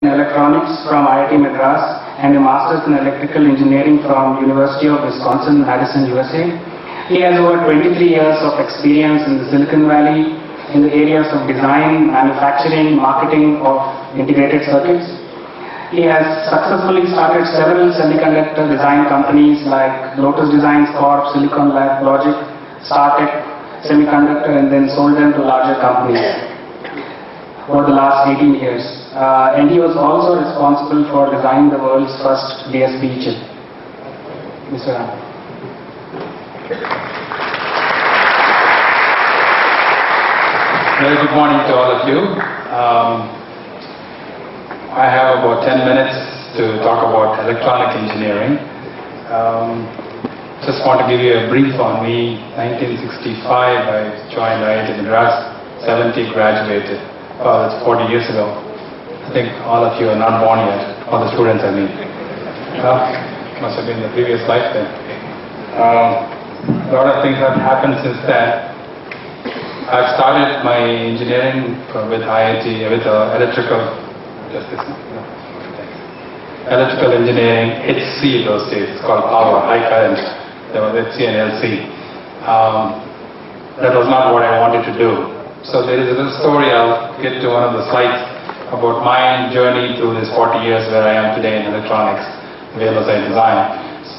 Electronics from IIT Madras and a Master's in Electrical Engineering from University of Wisconsin-Madison, USA. He has over 23 years of experience in the Silicon Valley in the areas of design, manufacturing, marketing of integrated circuits. He has successfully started several semiconductor design companies like Lotus Designs Corp, Silicon Logic, StarTech Semiconductor, and then sold them to larger companies for the last 18 years. And he was also responsible for designing the world's first DSP chip. Mr. Ram. Very good morning to all of you. I have about 10 minutes to talk about electronic engineering. Just want to give you a brief on me. 1965, I joined IIT Madras. 70 graduated. Well, that's 40 years ago. I think all of you are not born yet. All the students, I mean. Must have been the previous life then. A lot of things have happened since then. I've started my engineering with IIT, with electrical engineering, HC those days. It's called power, high current. There was HC and LC. That was not what I wanted to do. So there is a little story, I'll get to one of the slides, about my journey through this 40 years where I am today in electronics, where was I design.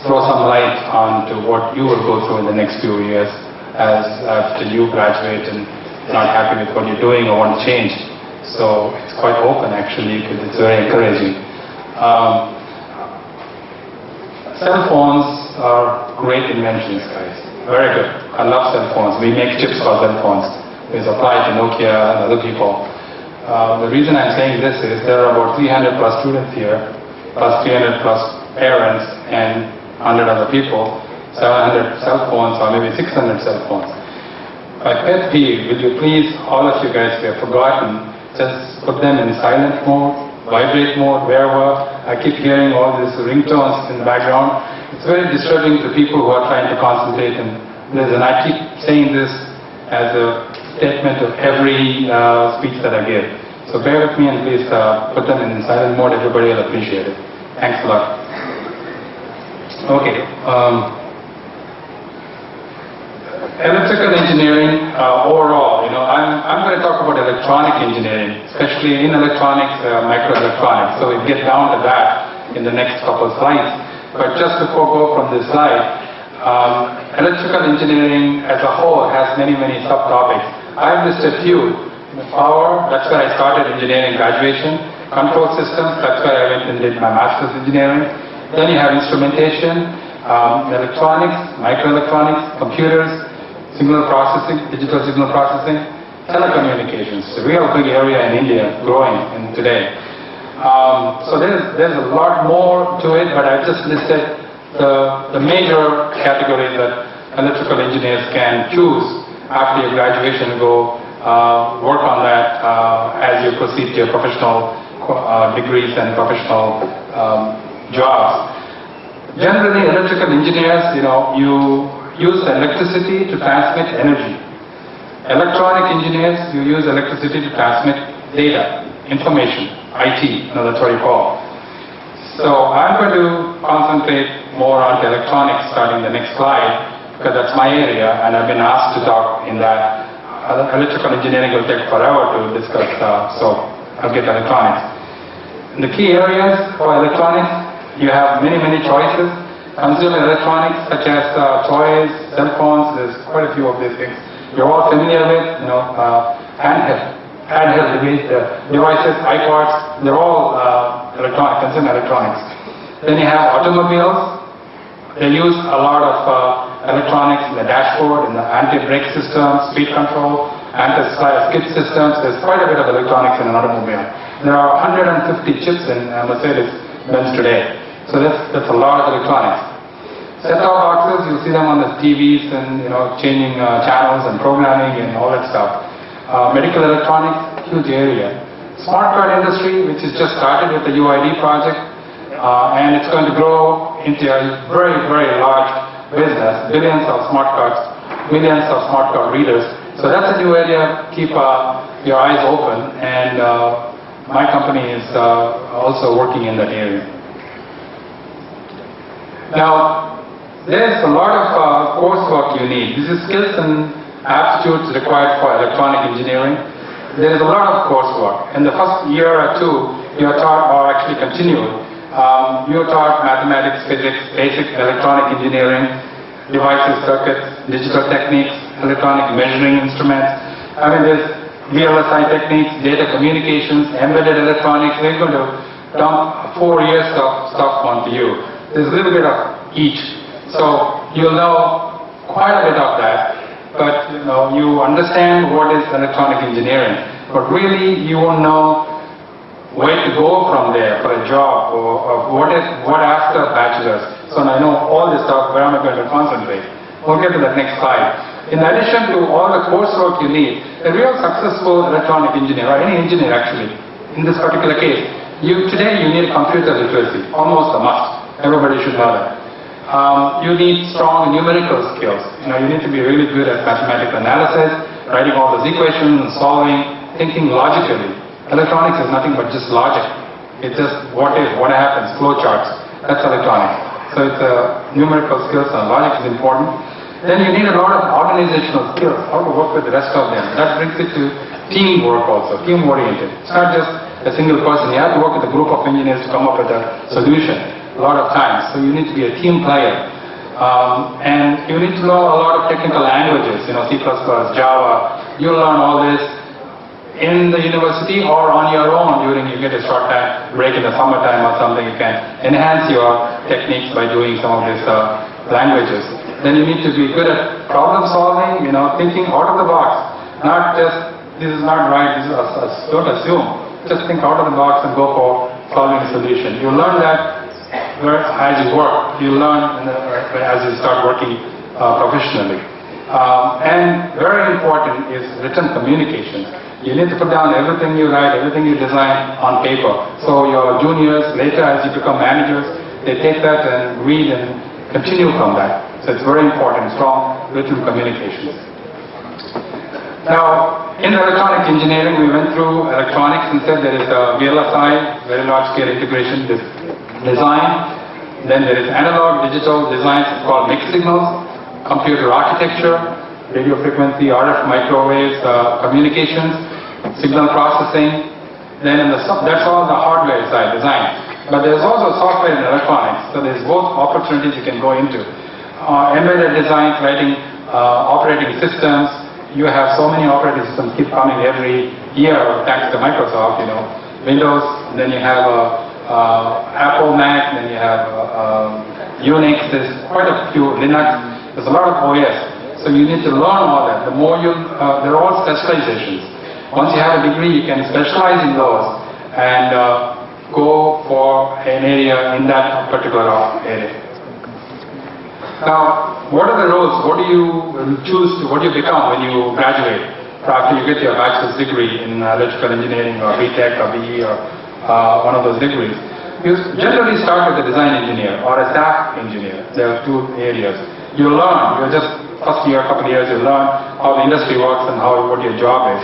Throw some light onto what you will go through in the next few years after you graduate and not happy with what you're doing or want to change. So it's quite open actually, because it's very encouraging. Cell phones are great inventions, guys. Very good. I love cell phones. We make chips for cell phones. We supply to Nokia and other people. The reason I'm saying this is there are about 300 plus students here, plus 300 plus parents and 100 other people, 700 cell phones or maybe 600 cell phones. My pet peeve, will you please, all of you guys who have forgotten, just put them in silent mode, vibrate mode, wherever. I keep hearing all these ringtones in the background. It's very disturbing to people who are trying to concentrate on this, and I keep saying this as a statement of every speech that I give. So bear with me and please put them in silent mode. Everybody will appreciate it. Thanks a lot. Okay. Electrical engineering overall, I'm going to talk about electronic engineering, especially in electronics, microelectronics. So we'll get down to that in the next couple of slides. But just before we go from this slide, electrical engineering as a whole has many, many subtopics. I've listed a few. Power, that's where I started engineering graduation. Control systems, that's where I went and did my master's engineering. Then you have instrumentation, electronics, microelectronics, computers, signal processing, digital signal processing, telecommunications. It's a real big area in India, growing today. So there's a lot more to it, but I've just listed the major categories that electrical engineers can choose after your graduation. Go work on that as you proceed to your professional degrees and professional jobs. Generally, electrical engineers, you use electricity to transmit energy. Electronic engineers, you use electricity to transmit data, information, IT, that's what you call. So I'm going to concentrate more on the electronics starting the next slide, because that's my area and I've been asked to talk in that. Electrical engineering will take forever to discuss, so I'll get electronics. In the key areas for electronics, you have many, many choices. Consumer electronics such as toys, cell phones, there's quite a few of these things. You're all familiar with, handheld devices, iPods, they're all consumer electronics. Then you have automobiles. They use a lot of electronics in the dashboard, in the anti-brake system, speed control, anti-skid systems. There's quite a bit of electronics in an automobile. There are 150 chips in Mercedes-Benz today. So that's a lot of electronics. Set-top boxes, you'll see them on the TVs and changing channels and programming and all that stuff. Medical electronics, huge area. Smart card industry, which has just started with the UID project, and it's going to grow into a very, very large business. Billions of smart cards, millions of smart card readers. So that's a new area. Keep your eyes open. And my company is also working in that area. Now, there's a lot of coursework you need. This is skills and aptitudes required for electronic engineering. There is a lot of coursework. In the first year or two, you are taught, or actually continued, you are taught mathematics, physics, basic electronic engineering, devices, circuits, digital techniques, electronic measuring instruments. I mean, there's VLSI techniques, data communications, embedded electronics. We're going to dump 4 years of stuff onto you. There's a little bit of each. So you'll know quite a bit of that, but you understand what is electronic engineering. But really, you won't know where to go from there for a job, or what after bachelor's. So I know all this stuff, where am I going to concentrate? We'll get to the next slide. In addition to all the coursework you need, a real successful electronic engineer, or any engineer actually, in this particular case, today you need computer literacy, almost a must. Everybody should know that. You need strong numerical skills. You need to be really good at mathematical analysis, writing all those equations, solving, thinking logically. Electronics is nothing but just logic. It's just what happens, flow charts. That's electronics. So it's numerical skills and logic is important. Then you need a lot of organizational skills, how to work with the rest of them. That brings it to teamwork also, team-oriented. It's not just a single person. You have to work with a group of engineers to come up with a solution a lot of times. So you need to be a team player. And you need to know a lot of technical languages, C++, Java. You'll learn all this in the university or on your own during you get a short time break in the summertime or something. You can enhance your techniques by doing some of these languages. Then you need to be good at problem solving, thinking out of the box. Not just, this is not right, don't assume. Just think out of the box and go for solving a solution. You learn that as you work. You learn as you start working professionally. And very important is written communication. You need to put down everything you write, everything you design on paper. So your juniors, later as you become managers, they take that and read and continue from that. So it's very important, strong written communications. Now, in electronic engineering, we went through electronics and said there is a VLSI, very large scale integration design. Then there is analog digital designs called mixed signals, computer architecture, radio frequency, RF microwaves, communications, signal processing. Then that's all the hardware side design. But there's also software and electronics. So there's both opportunities you can go into. Embedded designs, writing operating systems. You have so many operating systems keep coming every year thanks to Microsoft, Windows, then you have Apple Mac, then you have Unix, there's quite a few, Linux, there's a lot of OS. So you need to learn all that. The more they're all specializations. Once you have a degree, you can specialize in those and go for an area in that particular area. Now, what are the roles? What do you choose to, what do you become when you graduate? After you get your bachelor's degree in electrical engineering or BTech or BE or one of those degrees. You generally start with a design engineer or a staff engineer. There are two areas. You learn, you're just first year, couple of years, you learn how the industry works and what your job is.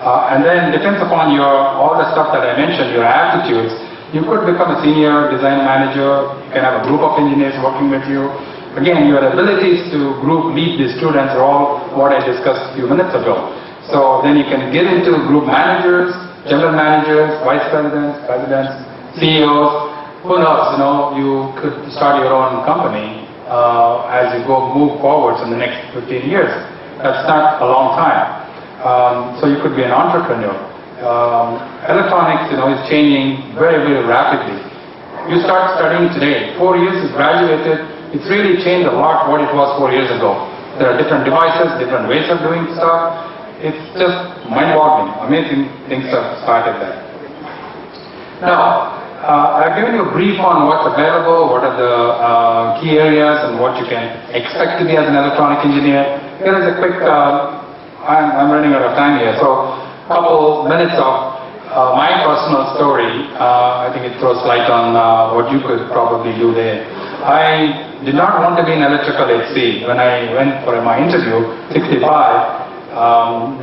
And then depends upon all the stuff that I mentioned, your aptitudes. You could become a senior design manager. You can have a group of engineers working with you. Again, your abilities to lead the students are all what I discussed a few minutes ago. So then you can get into group managers, general managers, vice presidents, CEOs. Who knows, you could start your own company as you move forwards in the next 15 years. That's not a long time. So you could be an entrepreneur. Electronics, is changing very, very rapidly. You start studying today. 4 years you graduated. It's really changed a lot what it was 4 years ago. There are different devices, different ways of doing stuff. It's just mind-boggling. Amazing things have started there. Now, I've given you a brief on what's available, what are the key areas, and what you can expect to be as an electronic engineer. Here is a quick, I'm running out of time here, so a couple minutes of my personal story. I think it throws light on what you could probably do there. I did not want to be an electrical HC. When I went for my interview, 65,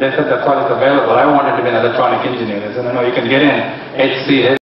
They said that's all is available. I wanted to be an electronic engineer. They said, no, you can get in HC,